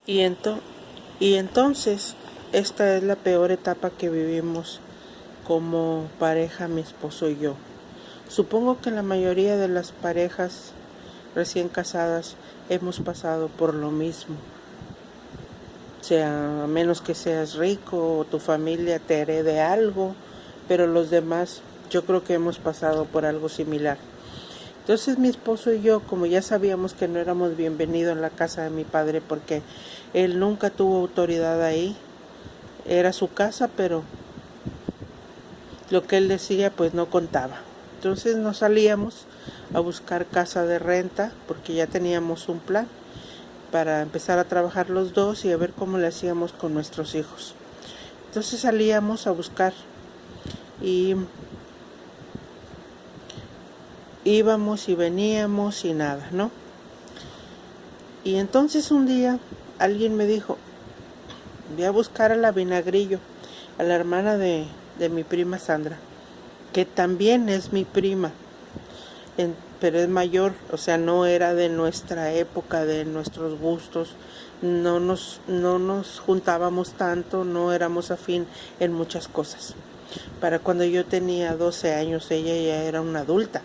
Y, ento- y entonces, esta es la peor etapa que vivimos como pareja, mi esposo y yo. Supongo que la mayoría de las parejas recién casadas hemos pasado por lo mismo. O sea, a menos que seas rico o tu familia te herede algo, pero los demás yo creo que hemos pasado por algo similar. Entonces mi esposo y yo, como ya sabíamos que no éramos bienvenidos en la casa de mi padre porque él nunca tuvo autoridad ahí, era su casa, pero lo que él decía pues no contaba. Entonces nos salíamos a buscar casa de renta porque ya teníamos un plan para empezar a trabajar los dos y a ver cómo le hacíamos con nuestros hijos. Entonces salíamos a buscar y íbamos y veníamos y nada, ¿no? Y entonces un día alguien me dijo, voy a buscar a la Vinagrillo, a la hermana de mi prima Sandra, que también es mi prima, pero es mayor, o sea, no era de nuestra época, de nuestros gustos, no nos juntábamos tanto, no éramos afín en muchas cosas. Para cuando yo tenía 12 años, ella ya era una adulta,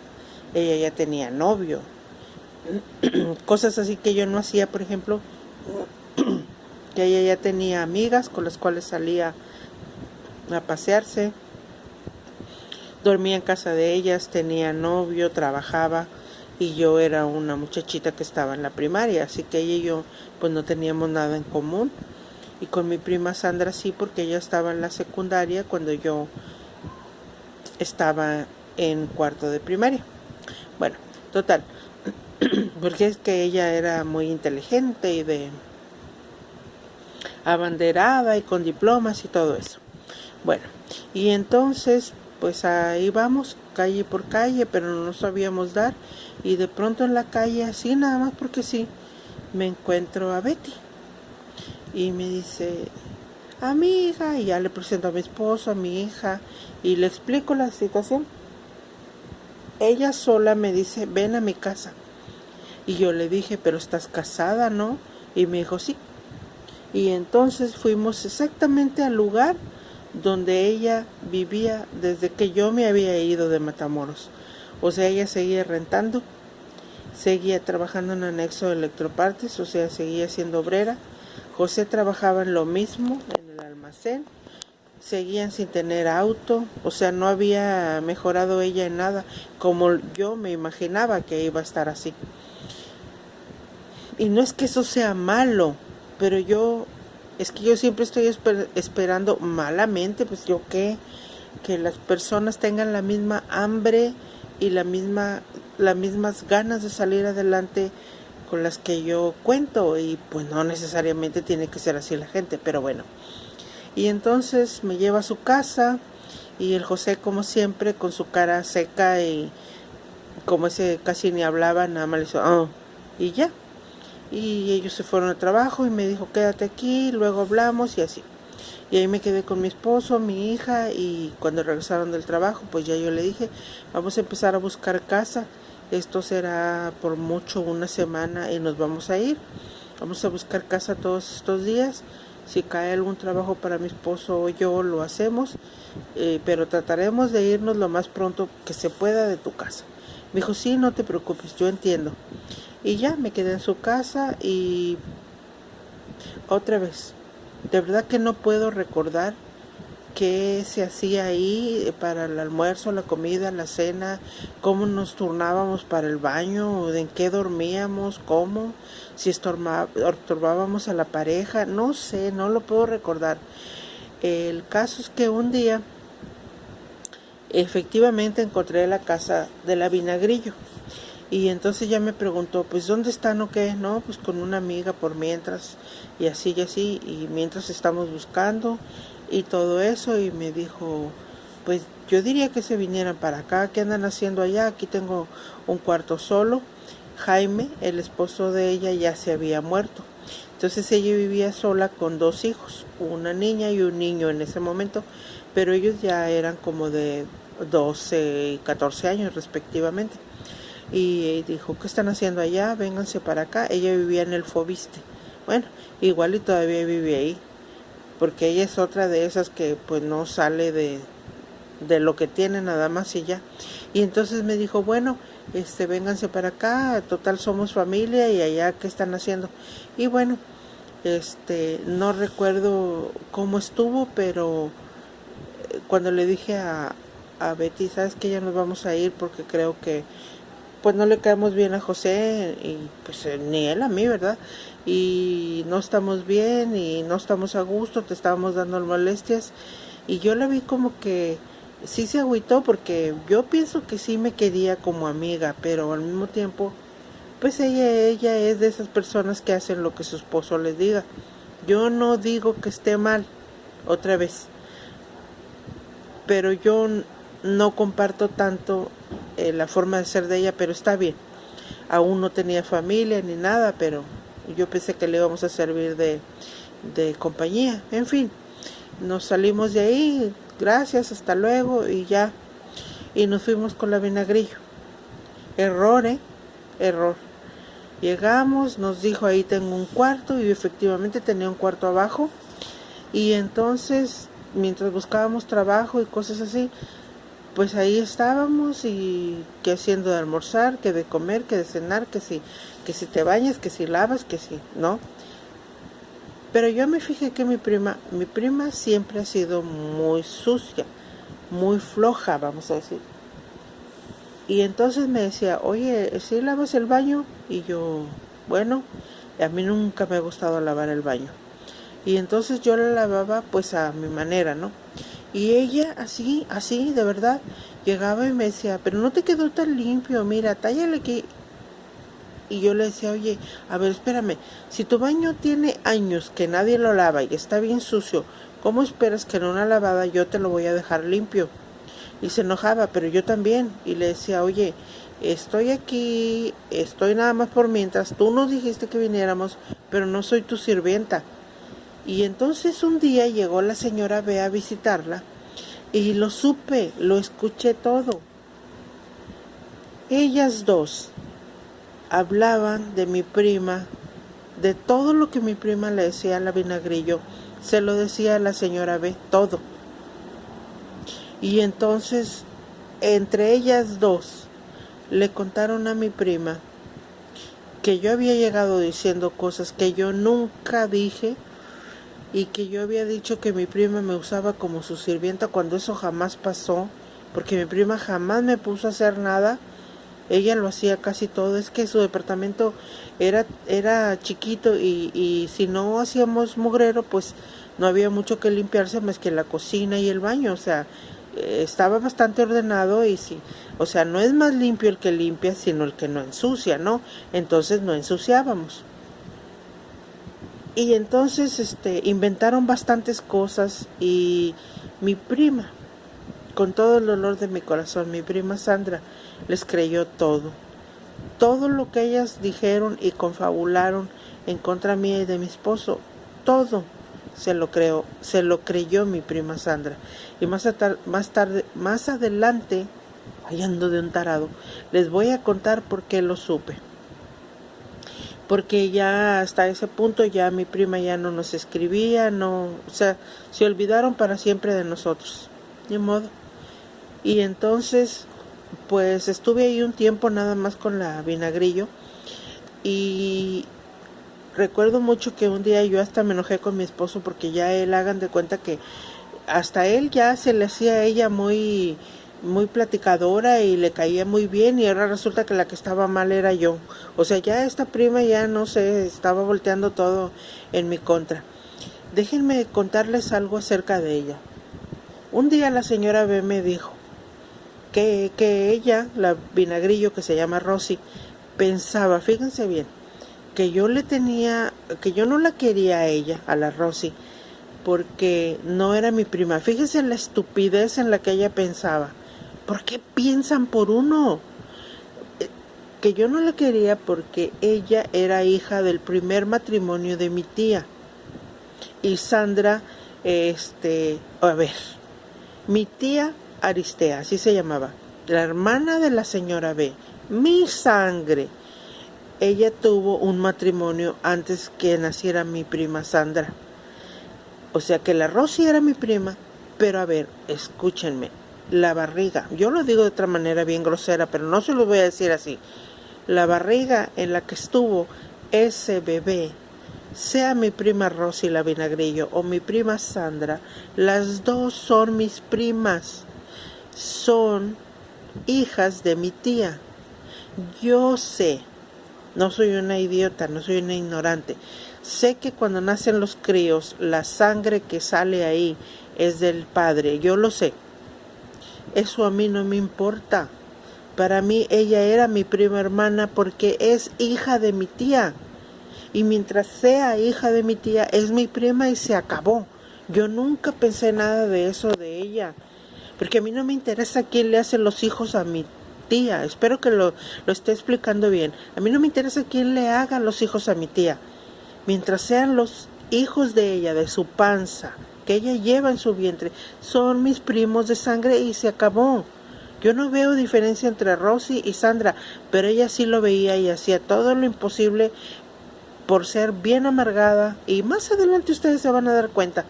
ella ya tenía novio, cosas así que yo no hacía, por ejemplo, que ella ya tenía amigas con las cuales salía a pasearse, dormía en casa de ellas, tenía novio, trabajaba y yo era una muchachita que estaba en la primaria, así que ella y yo pues no teníamos nada en común. Y con mi prima Sandra sí, porque ella estaba en la secundaria cuando yo estaba en cuarto de primaria. Bueno, total, porque es que ella era muy inteligente y de abanderada y con diplomas y todo eso. Bueno, y entonces pues ahí vamos, calle por calle, pero no nos sabíamos dar. Y de pronto en la calle, así nada más porque sí, me encuentro a Betty. Y me dice, a mi hija, y ya le presento a mi esposo, a mi hija, y le explico la situación. Ella sola me dice, ven a mi casa. Y yo le dije, pero estás casada, ¿no? Y me dijo, sí. Y entonces fuimos exactamente al lugar donde ella vivía desde que yo me había ido de Matamoros. O sea, ella seguía rentando, seguía trabajando en anexo de electropartes, o sea, seguía siendo obrera. José trabajaba en lo mismo, en el almacén. Seguían sin tener auto, o sea, no había mejorado ella en nada, como yo me imaginaba que iba a estar así. Y no es que eso sea malo, pero es que yo siempre estoy esperando malamente, pues yo qué, que las personas tengan la misma hambre y las mismas ganas de salir adelante con las que yo cuento, y pues no necesariamente tiene que ser así la gente, pero bueno. Y entonces me lleva a su casa y el José, como siempre, con su cara seca y como ese casi ni hablaba, nada más le hizo "Ah", y ya. Y ellos se fueron al trabajo y me dijo, quédate aquí, luego hablamos y así. Y ahí me quedé con mi esposo, mi hija, y cuando regresaron del trabajo, pues ya yo le dije, vamos a empezar a buscar casa. Esto será por mucho una semana y nos vamos a ir. Vamos a buscar casa todos estos días. Si cae algún trabajo para mi esposo o yo, lo hacemos, pero trataremos de irnos lo más pronto que se pueda de tu casa. Me dijo, sí, no te preocupes, yo entiendo. Y ya me quedé en su casa y otra vez, de verdad que no puedo recordar qué se hacía ahí para el almuerzo, la comida, la cena, cómo nos turnábamos para el baño, en qué dormíamos, cómo, si estorbábamos a la pareja, no sé, no lo puedo recordar. El caso es que un día efectivamente encontré la casa de la Vinagrillo. Y entonces ya me preguntó, pues ¿dónde están o qué? No, pues con una amiga por mientras, y así, y mientras estamos buscando y todo eso, y me dijo, pues yo diría que se vinieran para acá, ¿qué andan haciendo allá? Aquí tengo un cuarto solo. Jaime, el esposo de ella, ya se había muerto. Entonces ella vivía sola con dos hijos, una niña y un niño en ese momento, pero ellos ya eran como de 12 y 14 años respectivamente. Y dijo, ¿qué están haciendo allá? Vénganse para acá. Ella vivía en el Fobiste, Bueno, igual y todavía vive ahí, porque ella es otra de esas que pues no sale de lo que tiene nada más y ya. Y entonces me dijo, bueno, vénganse para acá, total somos familia y allá qué están haciendo. Y bueno, no recuerdo cómo estuvo, pero cuando le dije a Betty, sabes que ya nos vamos a ir porque creo que pues no le caemos bien a José y pues ni él a mí, ¿verdad? Y no estamos bien y no estamos a gusto, te estábamos dando molestias. Y yo la vi como que sí se agüitó porque yo pienso que sí me quería como amiga, pero al mismo tiempo pues ella es de esas personas que hacen lo que su esposo les diga. Yo no digo que esté mal, otra vez, pero yo no comparto tanto la forma de ser de ella, pero está bien. Aún no tenía familia ni nada, pero yo pensé que le íbamos a servir de compañía. En fin, nos salimos de ahí, gracias, hasta luego y ya. Y nos fuimos con la Vinagrillo. Error, error. Llegamos, nos dijo ahí tengo un cuarto y efectivamente tenía un cuarto abajo. Y entonces, mientras buscábamos trabajo y cosas así, pues ahí estábamos y que haciendo de almorzar, que de comer, que de cenar, que si te bañas, que si lavas, que si, ¿no? Pero yo me fijé que mi prima siempre ha sido muy sucia, muy floja, vamos a decir. Y entonces me decía, oye, ¿sí lavas el baño? Y yo, bueno, a mí nunca me ha gustado lavar el baño. Y entonces yo la lavaba pues a mi manera, ¿no? Y ella así, de verdad, llegaba y me decía, pero no te quedó tan limpio, mira, tállale aquí. Y yo le decía, oye, a ver, espérame, si tu baño tiene años que nadie lo lava y está bien sucio, ¿cómo esperas que en una lavada yo te lo voy a dejar limpio? Y se enojaba, pero yo también. Y le decía, oye, estoy aquí, estoy nada más por mientras, tú nos dijiste que viniéramos, pero no soy tu sirvienta. Y entonces un día llegó la señora B a visitarla y lo supe, lo escuché todo. Ellas dos hablaban de mi prima, de todo lo que mi prima le decía a la Vinagrillo, se lo decía a la señora B, todo. Y entonces, entre ellas dos, le contaron a mi prima que yo había llegado diciendo cosas que yo nunca dije y que yo había dicho que mi prima me usaba como su sirvienta cuando eso jamás pasó, porque mi prima jamás me puso a hacer nada. Ella lo hacía casi todo, es que su departamento era chiquito y si no hacíamos mugrero, pues no había mucho que limpiarse más que la cocina y el baño, o sea, estaba bastante ordenado y sí, o sea, no es más limpio el que limpia, sino el que no ensucia, ¿no? Entonces no ensuciábamos. Y entonces inventaron bastantes cosas y mi prima, con todo el dolor de mi corazón, mi prima Sandra, les creyó todo. Todo lo que ellas dijeron y confabularon en contra mía y de mi esposo, todo se lo creyó mi prima Sandra. Y más adelante, ando de un tarado, les voy a contar por qué lo supe. Porque ya hasta ese punto ya mi prima ya no nos escribía, no, o sea, se olvidaron para siempre de nosotros, de modo. Y entonces, pues estuve ahí un tiempo nada más con la Vinagrillo y recuerdo mucho que un día yo hasta me enojé con mi esposo porque ya él, hagan de cuenta que hasta él ya se le hacía a ella muy platicadora y le caía muy bien y ahora resulta que la que estaba mal era yo. O sea, ya esta prima ya no sé, estaba volteando todo en mi contra. Déjenme contarles algo acerca de ella. Un día la señora B me dijo que ella, la Vinagrillo que se llama Rosy, pensaba, fíjense bien, que yo no la quería a ella, a la Rosy, porque no era mi prima. Fíjense la estupidez en la que ella pensaba. ¿Por qué piensan por uno? Que yo no la quería porque ella era hija del primer matrimonio de mi tía. Y Sandra, a ver, mi tía Aristea, así se llamaba, la hermana de la señora B, mi sangre, ella tuvo un matrimonio antes que naciera mi prima Sandra. O sea que la Rosy era mi prima, pero a ver, escúchenme, la barriga, yo lo digo de otra manera bien grosera, pero no se lo voy a decir así. La barriga en la que estuvo ese bebé, sea mi prima Rosy la Vinagrillo o mi prima Sandra, las dos son mis primas, son hijas de mi tía. Yo sé, no soy una idiota, no soy una ignorante. Sé que cuando nacen los críos, la sangre que sale ahí es del padre, yo lo sé. Eso a mí no me importa. Para mí ella era mi prima hermana porque es hija de mi tía. Y mientras sea hija de mi tía, es mi prima y se acabó. Yo nunca pensé nada de eso de ella. Porque a mí no me interesa quién le hace los hijos a mi tía. Espero que lo esté explicando bien. A mí no me interesa quién le haga los hijos a mi tía. Mientras sean los hijos de ella, de su panza, que ella lleva en su vientre, son mis primos de sangre y se acabó. Yo no veo diferencia entre Rosy y Sandra, pero ella sí lo veía y hacía todo lo imposible por ser bien amargada. Y más adelante ustedes se van a dar cuenta.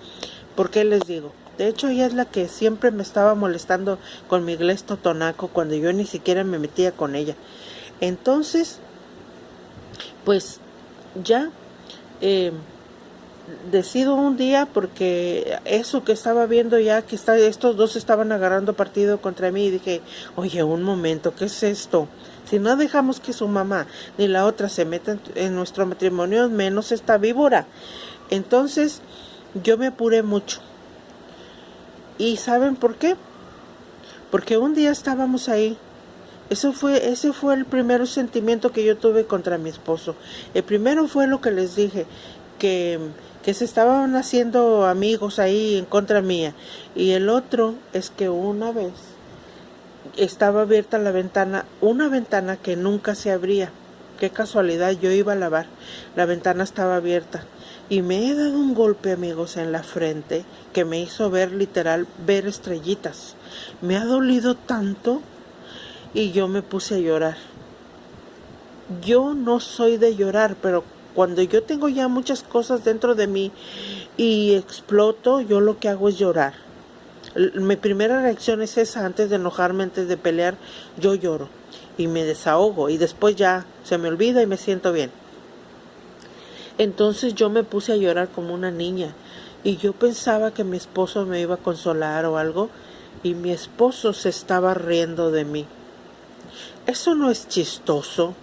¿Por qué les digo? De hecho, ella es la que siempre me estaba molestando con mi inglés totonaco cuando yo ni siquiera me metía con ella. Entonces, pues ya decido un día, porque eso que estaba viendo ya, que estos dos estaban agarrando partido contra mí, y dije, oye, un momento, ¿qué es esto? Si no dejamos que su mamá ni la otra se metan en nuestro matrimonio, menos esta víbora. Entonces, yo me apuré mucho. ¿Y saben por qué? Porque un día estábamos ahí. Ese fue el primer sentimiento que yo tuve contra mi esposo. El primero fue lo que les dije, que se estaban haciendo amigos ahí en contra mía. Y el otro es que una vez estaba abierta la ventana, una ventana que nunca se abría. Qué casualidad, yo iba a lavar, la ventana estaba abierta. Y me he dado un golpe, amigos, en la frente que me hizo ver estrellitas. Me ha dolido tanto y yo me puse a llorar. Yo no soy de llorar, pero cuando yo tengo ya muchas cosas dentro de mí y exploto, yo lo que hago es llorar. Mi primera reacción es esa, antes de enojarme, antes de pelear, yo lloro y me desahogo y después ya se me olvida y me siento bien. Entonces yo me puse a llorar como una niña y yo pensaba que mi esposo me iba a consolar o algo, y mi esposo se estaba riendo de mí. Eso no es chistoso,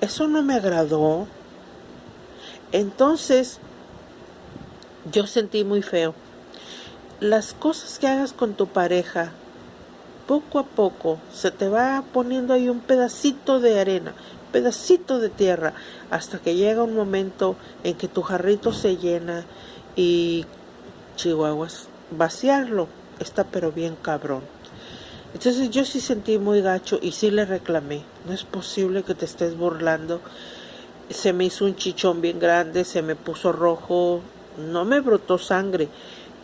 eso no me agradó. Entonces yo sentí muy feo. Las cosas que hagas con tu pareja, poco a poco se te va poniendo ahí un pedacito de arena, pedacito de tierra, hasta que llega un momento en que tu jarrito se llena y, chihuahuas, vaciarlo está pero bien cabrón. Entonces yo sí sentí muy gacho y sí le reclamé. No es posible que te estés burlando. Se me hizo un chichón bien grande, se me puso rojo, no me brotó sangre,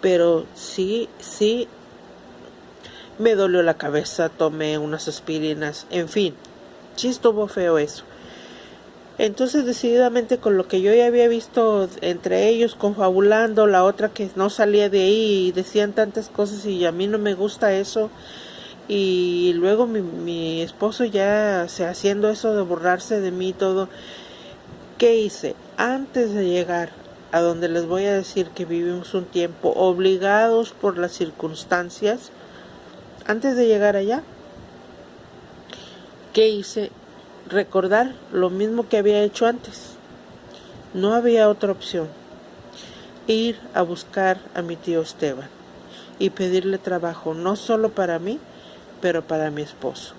pero sí me dolió la cabeza, tomé unas aspirinas, en fin, sí estuvo feo eso. Entonces decididamente, con lo que yo ya había visto entre ellos confabulando, la otra que no salía de ahí y decían tantas cosas y a mí no me gusta eso, y luego mi esposo ya haciendo eso de burlarse de mí y todo, ¿qué hice? Antes de llegar a donde les voy a decir que vivimos un tiempo obligados por las circunstancias, antes de llegar allá, ¿qué hice? Recordar lo mismo que había hecho antes. No había otra opción. Ir a buscar a mi tío Esteban y pedirle trabajo, no solo para mí, pero para mi esposo.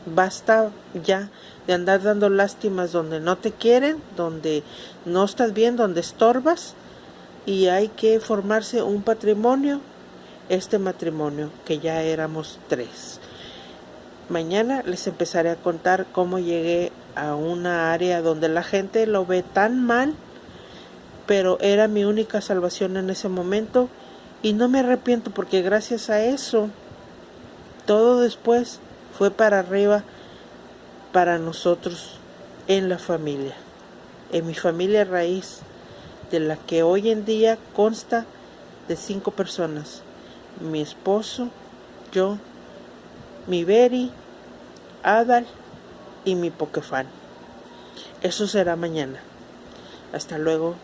Basta ya de andar dando lástimas donde no te quieren, donde no estás bien, donde estorbas, y hay que formarse un patrimonio, este matrimonio que ya éramos 3. Mañana les empezaré a contar cómo llegué a una área donde la gente lo ve tan mal, pero era mi única salvación en ese momento y no me arrepiento, porque gracias a eso todo después fue para arriba para nosotros. en la familia, en mi familia raíz, de la que hoy en día consta de 5 personas: mi esposo, yo, mi Beri, Adal y mi Pokefan. Eso será mañana. Hasta luego.